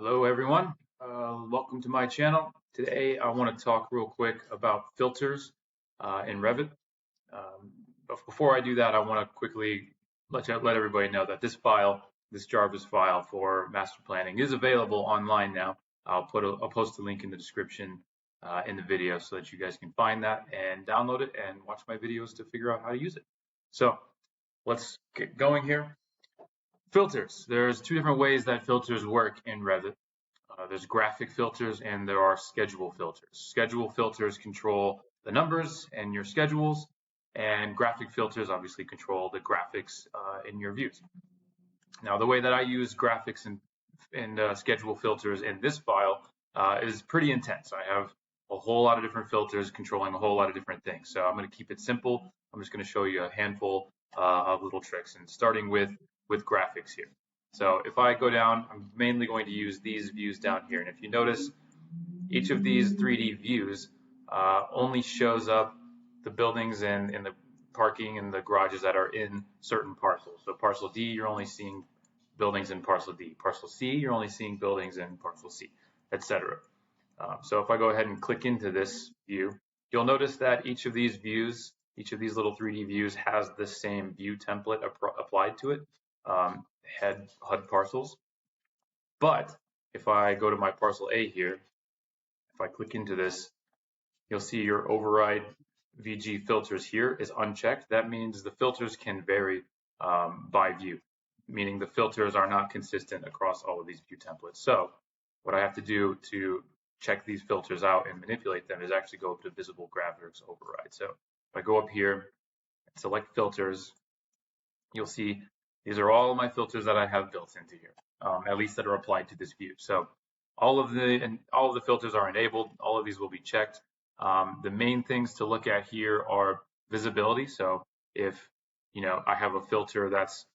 Hello everyone, welcome to my channel. Today I want to talk real quick about filters in Revit. But before I do that, I want to quickly let everybody know that this Jarvis file for master planning is available online now. I'll post a link in the description in the video so that you guys can find that and download it and watch my videos to figure out how to use it. So let's get going here. Filters. There's two different ways that filters work in Revit. There's graphic filters and there are schedule filters. Schedule filters control the numbers and your schedules, and graphic filters obviously control the graphics in your views. Now, the way that I use graphics and schedule filters in this file is pretty intense. I have a whole lot of different filters controlling a whole lot of different things. So I'm going to keep it simple. I'm just going to show you a handful of little tricks, and starting with graphics here. So if I go down, I'm mainly going to use these views down here. And if you notice, each of these 3D views only shows up the buildings and the parking and the garages that are in certain parcels. So parcel D, you're only seeing buildings in parcel D. Parcel C, you're only seeing buildings in parcel C, etc. So if I go ahead and click into this view, you'll notice that each of these views, each of these little 3D views has the same view template applied to it. HUD parcels. But if I go to my parcel A here, if I click into this, you'll see your override VG filters here is unchecked. That means the filters can vary by view, meaning the filters are not consistent across all of these view templates. So what I have to do to check these filters out and manipulate them is actually go up to visible graphics override. So if I go up here and select filters, you'll see these are all my filters that I have built into here, at least that are applied to this view. So all of the filters are enabled. All of these will be checked. The main things to look at here are visibility. So if I have a filter that's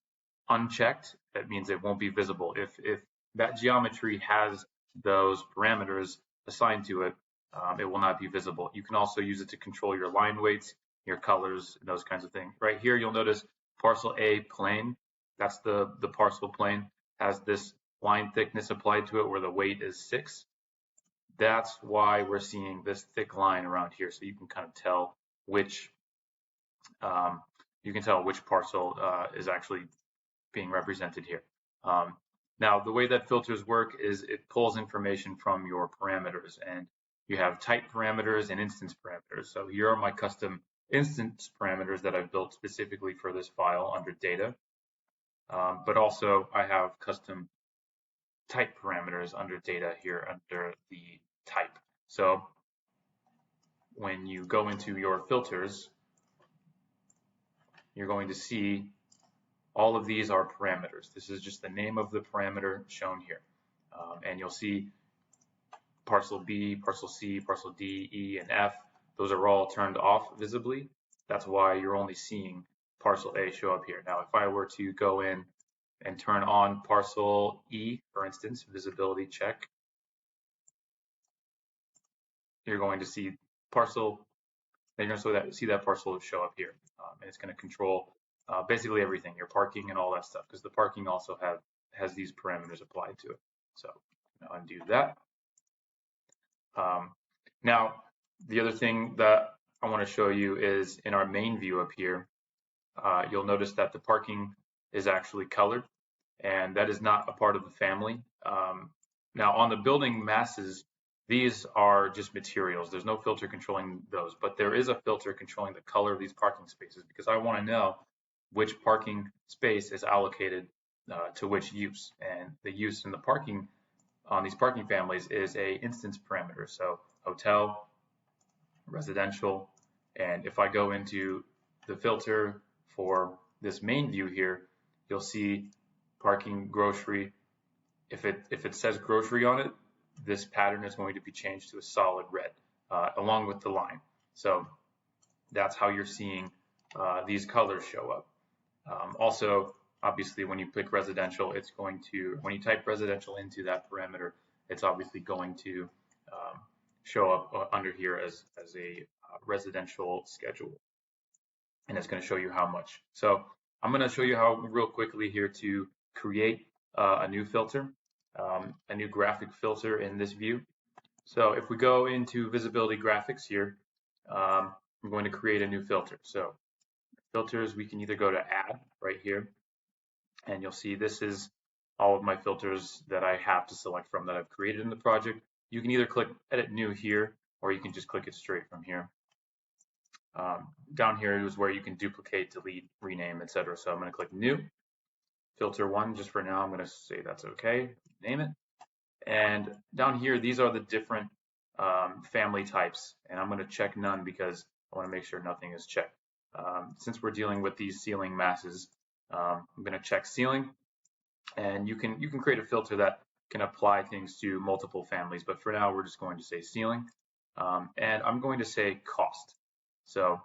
unchecked, that means it won't be visible. If that geometry has those parameters assigned to it, it will not be visible. You can also use it to control your line weights, your colors, and those kinds of things. Right here, you'll notice parcel A plane. That's the parcel plane, has this line thickness applied to it where the weight is 6. That's why we're seeing this thick line around here. So you can kind of tell which parcel is actually being represented here. Now, the way that filters work is it pulls information from your parameters, and you have type parameters and instance parameters. So here are my custom instance parameters that I've built specifically for this file under data. But also I have custom type parameters under data here under the type. So when you go into your filters, you're going to see all of these are parameters. This is just the name of the parameter shown here. And you'll see parcel B, parcel C, parcel D, E, and F. Those are all turned off visibly. That's why you're only seeing parcel A show up here. Now, if I were to go in and turn on parcel E, for instance, visibility check, you're going to see parcel, and you're going to see that parcel show up here. And it's going to control basically everything, your parking and all that stuff, because the parking also has these parameters applied to it. So undo that. Now, the other thing that I want to show you is in our main view up here, you'll notice that the parking is actually colored, and that is not a part of the family. Now, on the building masses, these are just materials. There's no filter controlling those, but there is a filter controlling the color of these parking spaces because I want to know which parking space is allocated to which use. And the use in the parking on these parking families is a instance parameter. So hotel, residential, and if I go into the filter for this main view here, you'll see parking grocery. If it says grocery on it, this pattern is going to be changed to a solid red along with the line. So that's how you're seeing these colors show up. Also, obviously, when you pick residential, it's going to, when you type residential into that parameter, it's obviously going to show up under here as a residential schedule, and it's going to show you how much. So I'm going to show you how real quickly here to create a new filter. a new graphic filter in this view. So if we go into visibility graphics here, I'm going to create a new filter. So filters, we can either go to add right here, and you'll see this is all of my filters that I have to select from that I've created in the project. You can either click edit new here, or you can just click it straight from here. Down here is where you can duplicate, delete, rename, etc. So I'm going to click new, filter one, just for now. I'm going to say that's okay, name it. And down here, these are the different family types, and I'm going to check none because I want to make sure nothing is checked. Since we're dealing with these ceiling masses, I'm going to check ceiling, and you can create a filter that can apply things to multiple families, but for now we're just going to say ceiling, and I'm going to say cost. So,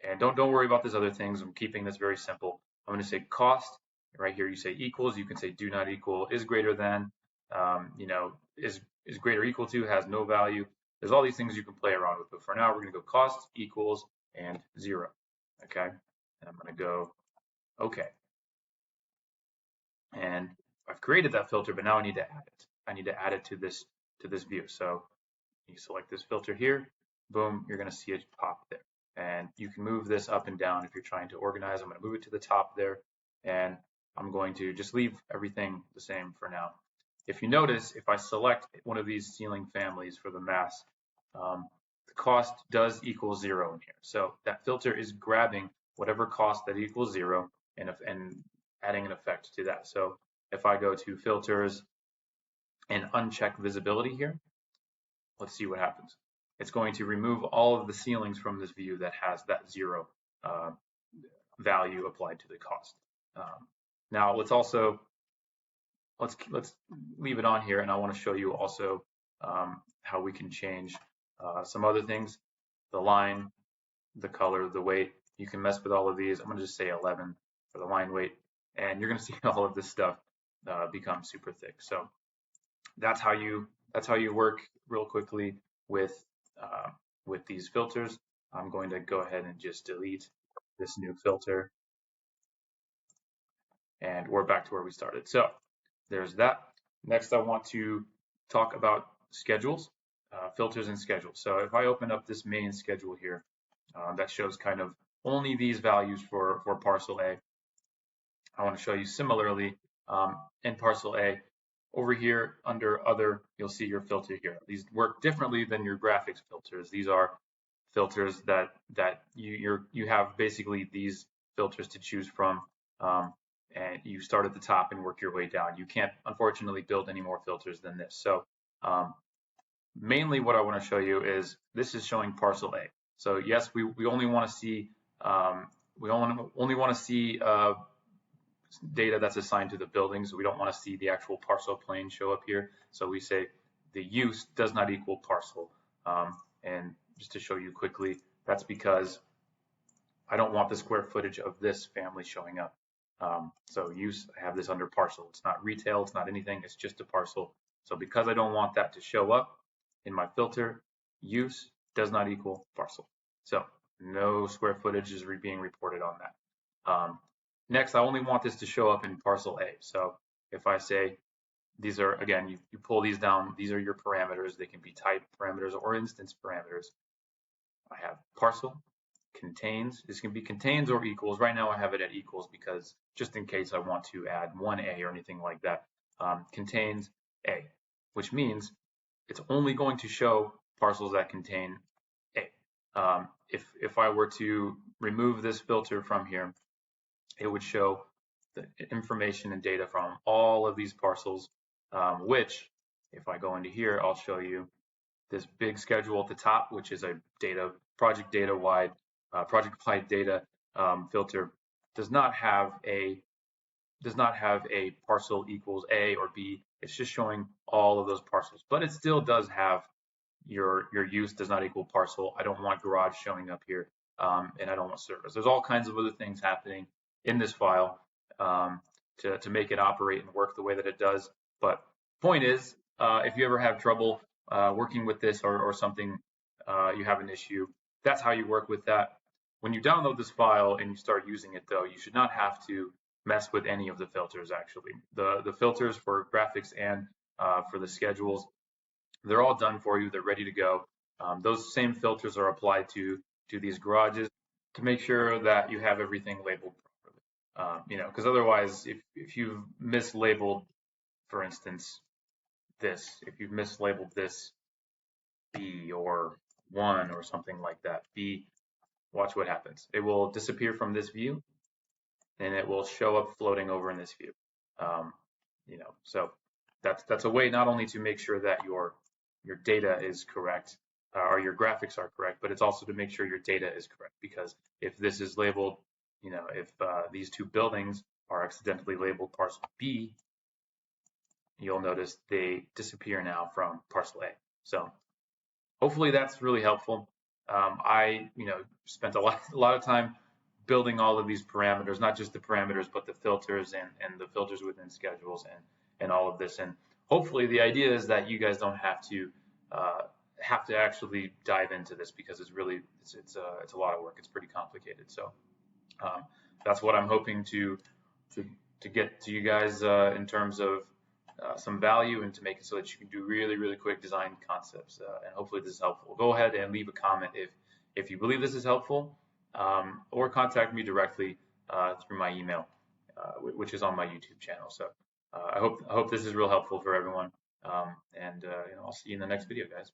and don't worry about these other things. I'm keeping this very simple. I'm going to say cost. Right here, you say equals. You can say do not equal, is greater than, is greater equal to, has no value. There's all these things you can play around with, but for now we're going to go cost equals and 0. Okay, and I'm going to go okay. And I've created that filter, but now I need to add it. I need to add it to this view. So you select this filter here, boom, you're going to see it pop there. And you can move this up and down if you're trying to organize. I'm going to move it to the top there, and I'm going to just leave everything the same for now. If you notice, if I select one of these ceiling families for the mass, the cost does equal 0 in here. So that filter is grabbing whatever cost that equals 0 and adding an effect to that. So if I go to filters and uncheck visibility here, let's see what happens. It's going to remove all of the ceilings from this view that has that 0 value applied to the cost. Now let's leave it on here, and I want to show you also how we can change some other things, the line, the color, the weight. You can mess with all of these. I'm going to just say 11 for the line weight, and you're going to see all of this stuff become super thick. So that's how you work real quickly with these filters. I'm going to go ahead and just delete this new filter, and we're back to where we started. So there's that. Next, I want to talk about schedules, filters and schedules. So if I open up this main schedule here, that shows kind of only these values for parcel A. I want to show you similarly in parcel A. Over here under other, you'll see your filter here. These work differently than your graphics filters. These are filters that you have basically these filters to choose from, and you start at the top and work your way down. You can't, unfortunately, build any more filters than this. So mainly what I want to show you is this is showing parcel A. So yes, we only want to see data that's assigned to the buildings. We don't want to see the actual parcel plane show up here. So we say the use does not equal parcel. And just to show you quickly, that's because I don't want the square footage of this family showing up. So use, I have this under parcel. It's not retail, it's not anything, it's just a parcel. So because I don't want that to show up in my filter, use does not equal parcel. So no square footage is being reported on that. Next, I only want this to show up in parcel A. So if I say, these are, again, you pull these down, these are your parameters. They can be type parameters or instance parameters. I have parcel, contains. This can be contains or equals. Right now I have it at equals because just in case I want to add 1A or anything like that. Contains A, which means it's only going to show parcels that contain A. If I were to remove this filter from here, it would show the information and data from all of these parcels, which if I go into here, I'll show you this big schedule at the top, which is a project wide data filter, does not have a parcel equals A or B. It's just showing all of those parcels, but it still does have your use does not equal parcel. I don't want garage showing up here, and I don't want service. There's all kinds of other things happening in this file to make it operate and work the way that it does. But point is, if you ever have trouble working with this or something, you have an issue, that's how you work with that. When you download this file and you start using it, though, you should not have to mess with any of the filters actually. The filters for graphics and for the schedules, they're all done for you. They're ready to go. Those same filters are applied to these garages to make sure that you have everything labeled properly. Because otherwise, if you've mislabeled, for instance, if you've mislabeled this B or 1 or something like that, B, watch what happens. It will disappear from this view and it will show up floating over in this view. So that's a way not only to make sure that your data is correct or your graphics are correct, but it's also to make sure your data is correct. Because if this is labeled, if these two buildings are accidentally labeled parcel B, you'll notice they disappear now from parcel A. So hopefully that's really helpful. I spent a lot of time building all of these parameters, not just the parameters, but the filters and the filters within schedules and all of this. And hopefully the idea is that you guys don't have to actually dive into this, because it's really it's a lot of work. It's pretty complicated. So that's what I'm hoping to get to you guys in terms of some value, and to make it so that you can do really quick design concepts. And hopefully this is helpful. Go ahead and leave a comment if you believe this is helpful, or contact me directly through my email, which is on my YouTube channel. So I hope this is real helpful for everyone. And I'll see you in the next video, guys.